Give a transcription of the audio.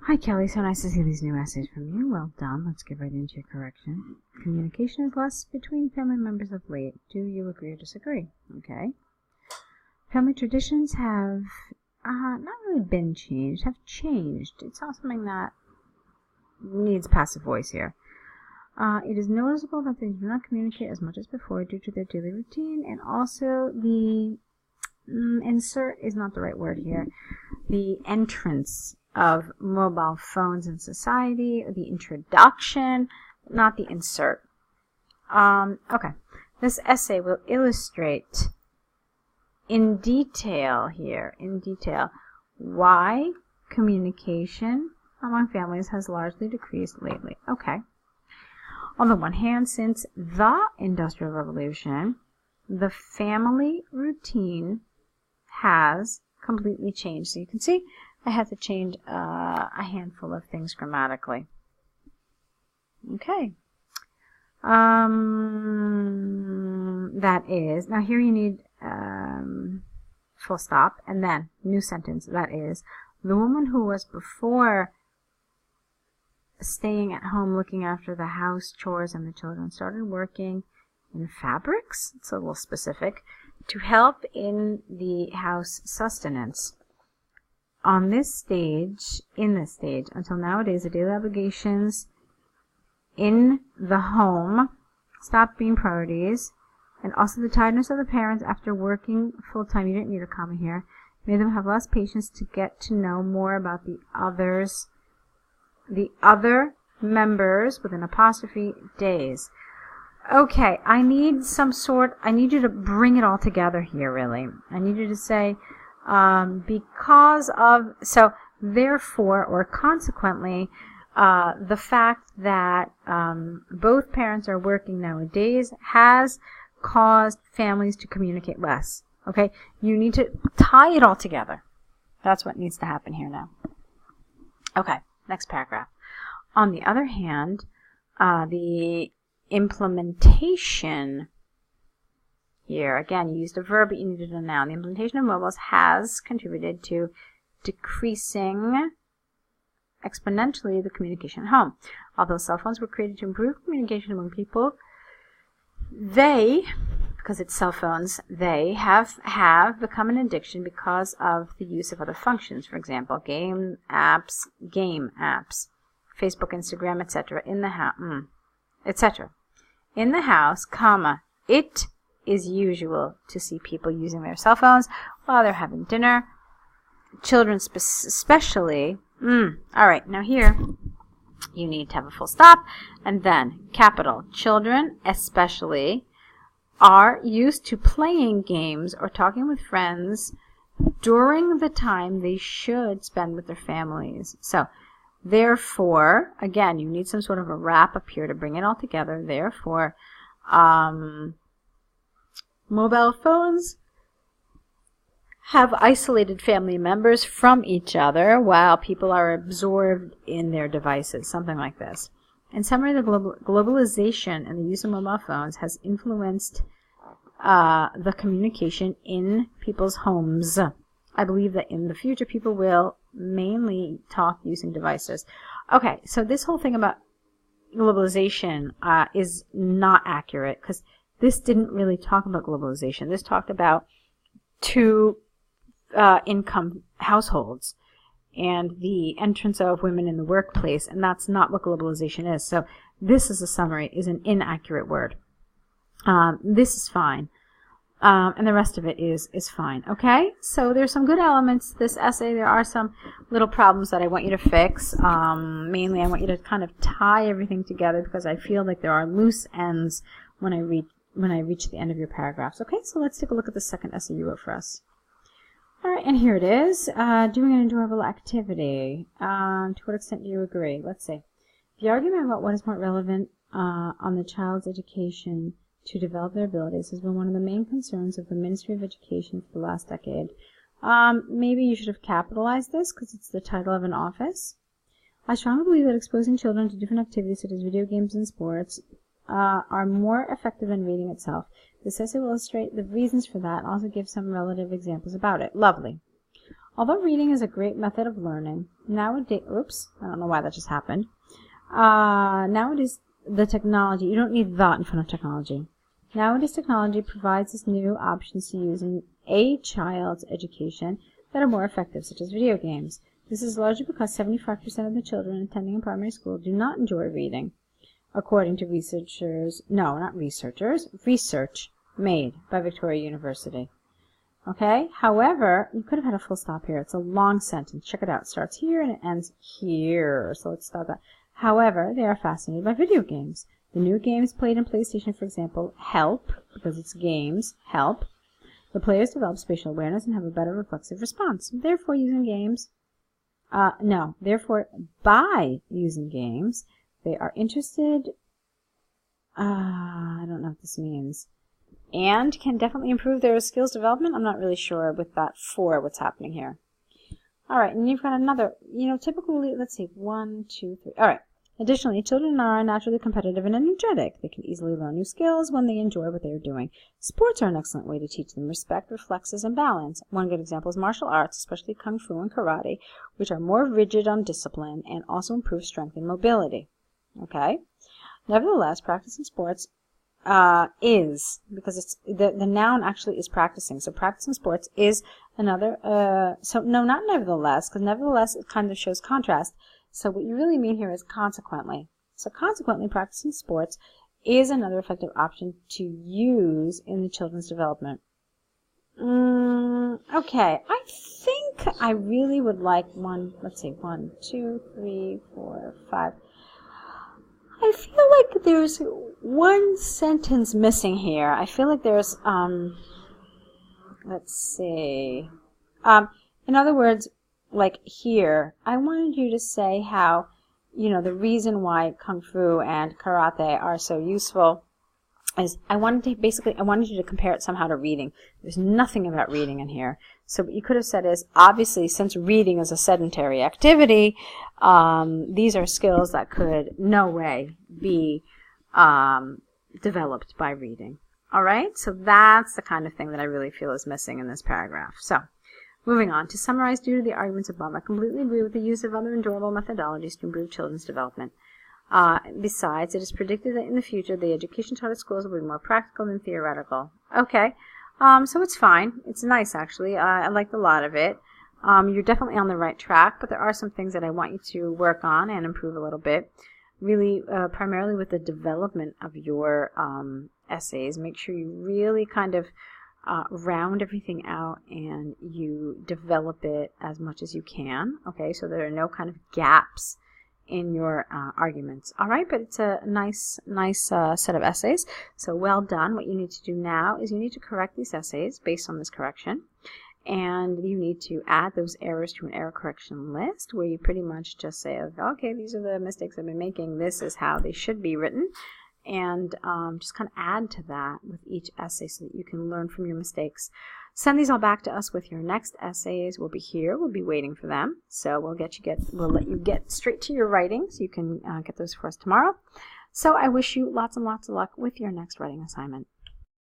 Hi, Kelly. So nice to see these new essays from you. Well done. Let's get right into your correction. Communication is less between family members of late. Do you agree or disagree? Okay. Family traditions have not really been changed, have changed. It's not something that needs passive voice here. It is noticeable that they do not communicate as much as before due to their daily routine, and also the insert is not the right word here. The entrance of mobile phones in society, or the introduction, not the insert. Okay. This essay will illustrate in detail, why communication among families has largely decreased lately. Okay. On the one hand, since the Industrial Revolution, the family routine has completely changed. So you can see I had to change a handful of things grammatically. Okay. That is, now here you need full stop, and then new sentence. That is, the woman who was before staying at home looking after the house chores and the children started working in fabrics, it's a little specific, to help in the house sustenance. In this stage, until nowadays, the daily obligations in the home stopped being priorities, and also the tiredness of the parents after working full-time, you didn't need a comma here, made them have less patience to get to know more about the other members with an apostrophe days. Okay, I need you to bring it all together here, really. I need you to say, therefore, or consequently, the fact that both parents are working nowadays has caused families to communicate less. Okay, you need to tie it all together. That's what needs to happen here now. Okay, next paragraph. On the other hand, the implementation here, again, you used a verb, but you needed a noun. The implementation of mobiles has contributed to decreasing exponentially the communication at home. Although cell phones were created to improve communication among people, because it's cell phones, they have become an addiction because of the use of other functions. For example, game apps, Facebook, Instagram, etc. In the house, etc. In the house, it is usual to see people using their cell phones while they're having dinner. Children especially. All right, now here you need to have a full stop, and then capital. Children especially are used to playing games or talking with friends during the time they should spend with their families. So, therefore, again, you need some sort of a wrap up here to bring it all together. Therefore, mobile phones have isolated family members from each other while people are absorbed in their devices, something like this. In summary, the globalization and the use of mobile phones has influenced the communication in people's homes. I believe that in the future people will mainly talk using devices. Okay, so this whole thing about globalization is not accurate, because this didn't really talk about globalization. This talked about two income households and the entrance of women in the workplace, and that's not what globalization is. So this is a summary, is an inaccurate word. This is fine. And the rest of it is fine. Okay? So there's some good elements to this essay. There are some little problems that I want you to fix. Mainly I want you to kind of tie everything together, because I feel like there are loose ends when I reach the end of your paragraphs. Okay? So let's take a look at the second essay you wrote for us. All right, and here it is. Doing an enjoyable activity. To what extent do you agree? Let's see. The argument about what is more relevant on the child's education to develop their abilities has been one of the main concerns of the Ministry of Education for the last decade. Maybe you should have capitalized this, because it's the title of an office. I strongly believe that exposing children to different activities such as video games and sports are more effective than reading itself. This essay will illustrate the reasons for that and also give some relative examples about it. Lovely. Although reading is a great method of learning, nowadays, oops, I don't know why that just happened. Nowadays, the technology, you don't need that in front of technology. Nowadays, technology provides us new options to use in a child's education that are more effective, such as video games. This is largely because 75% of the children attending a primary school do not enjoy reading, according to research made by Victoria University. Okay? However, you could have had a full stop here. It's a long sentence. Check it out. It starts here and it ends here. So let's stop that. However, they are fascinated by video games. The new games played in PlayStation, for example, help, because it's games, help. The players develop spatial awareness and have a better reflexive response. Therefore, by using games, they are interested, I don't know what this means, and can definitely improve their skills development. I'm not really sure with that for what's happening here. All right, and you've got another, typically, let's see, 1, 2, 3. All right. Additionally, children are naturally competitive and energetic. They can easily learn new skills when they enjoy what they are doing. Sports are an excellent way to teach them respect, reflexes, and balance. One good example is martial arts, especially kung fu and karate, which are more rigid on discipline and also improve strength and mobility. Okay? Nevertheless, practicing sports is, because it's the noun actually is practicing. So practicing sports is another, not nevertheless, because nevertheless it kind of shows contrast. So what you really mean here is consequently. So consequently, practicing sports is another effective option to use in the children's development. Okay, I think I really would like 1, 2, 3, 4, 5. I feel like there's one sentence missing here. I feel like there's, let's see. In other words, like here, I wanted you to say how, the reason why Kung Fu and Karate are so useful is I wanted you to compare it somehow to reading. There's nothing about reading in here. So what you could have said is, obviously, since reading is a sedentary activity, these are skills that could no way be developed by reading. All right? So that's the kind of thing that I really feel is missing in this paragraph. So, moving on. To summarize, due to the arguments above, I completely agree with the use of other enjoyable methodologies to improve children's development. Besides, it is predicted that in the future, the education taught at schools will be more practical than theoretical. Okay. So it's fine. It's nice, actually. I liked a lot of it. You're definitely on the right track, but there are some things that I want you to work on and improve a little bit. Really, primarily with the development of your essays. Make sure you really kind of round everything out and you develop it as much as you can. Okay, so there are no kind of gaps in your arguments. All right, but it's a nice set of essays. So well done. What you need to do now is you need to correct these essays based on this correction. And you need to add those errors to an error correction list where you pretty much just say, okay, these are the mistakes I've been making. This is how they should be written. And just kind of add to that with each essay so that you can learn from your mistakes. Send these all back to us with your next essays. We'll be here. We'll be waiting for them. So we'll let you get straight to your writing so you can get those for us tomorrow. So I wish you lots and lots of luck with your next writing assignment.